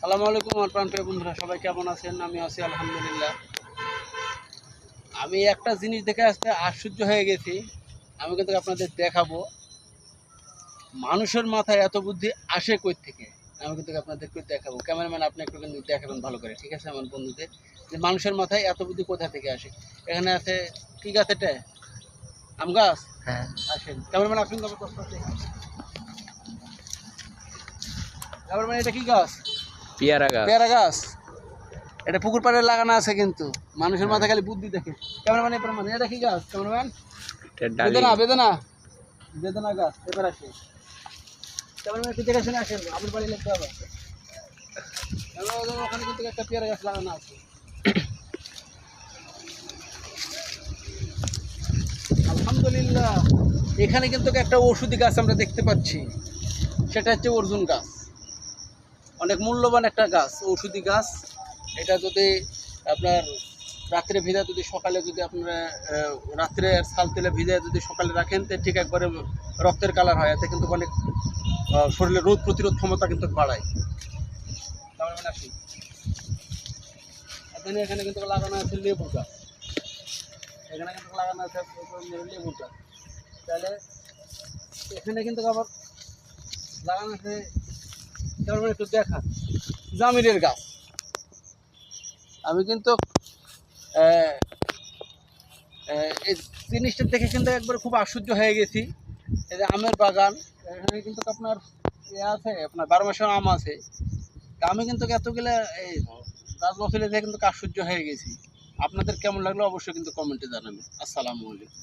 সালামু আলাইকুম আমার প্রাণপ্রিয় বন্ধুরা, সবাই কেমন আছেন? আমি আছি আলহামদুলিল্লাহ। আমি একটা জিনিস দেখে আসতে আশ্চর্য হয়ে গেছি। আমি কিন্তু আপনাদের দেখাবো মানুষের মাথায় এত বুদ্ধি আসে কই থেকে। আমি কিন্তু আপনাদেরকে দেখাবো। ক্যামেরাম্যান, আপনি একটু কিন্তু দেখাবেন ভালো করে, ঠিক আছে আমার বন্ধুদের, যে মানুষের মাথায় এত বুদ্ধি কোথা থেকে আসে। এখানে আছে কি গাছ? এটা আম গাছ। হ্যাঁ, আসেন ক্যামেরাম্যান, আসুন। ক্যামেরাম্যান, এটা কি গাছ? পেয়ারা গাছ। পেয়ারা গাছ। এটা পুকুর পাড়ে লাগানো আছে, কিন্তু মানুষের মাথায় খালি বুদ্ধি দেখে। ক্যামেরাম্যান এবার মানে এটা কি গাছ? ক্যামেরাম্যান, বেদনা বেদনা বেদনা গাছ। এবার আসে ক্যামেরাম্যান, একটু দেখে শুনে আসেন, আমার বাড়ি লিখতে হবে। ওখানে কিন্তু একটা পেয়ারা গাছ লাগানো আছে। আলহামদুলিল্লাহ, এখানে কিন্তু একটা ঔষধি গাছ আমরা দেখতে পাচ্ছি, সেটা হচ্ছে অর্জুন গাছ। অনেক মূল্যবান একটা গাছ, ঔষধি গাছ। এটা যদি আপনার রাত্রে ভিজা, যদি সকালে যদি আপনারা রাত্রে ছাল তেলে ভিজে যদি সকালে রাখেন, তো ঠিক একবারে রক্তের কালার হয়। এতে কিন্তু অনেক শরীরে রোগ প্রতিরোধ ক্ষমতা কিন্তু বাড়ায়। তার মানে আসি এখানে কিন্তু লাগানো আছে লেবু গাছ। এখানে কিন্তু লাগানো আছে লেবু গাছ। তাহলে এখানে কিন্তু আবার লাগানো আছে, তার মানে একটু দেখা, জামিনের গাছ। আমি কিন্তু এই জিনিসটা দেখে কিন্তু একবার খুব আশ্চর্য হয়ে গেছি। এই যে আমের বাগান, এখানে কিন্তু আপনার আছে, আপনার 12 মাসের আম আছে। তা আমি কিন্তু এতগুলো এই গাছ বছরে দেখে কিন্তু আশ্চর্য হয়ে গেছি। আপনাদের কেমন লাগলো অবশ্যই কিন্তু কমেন্টে জানাবেন। আসসালামু আলাইকুম।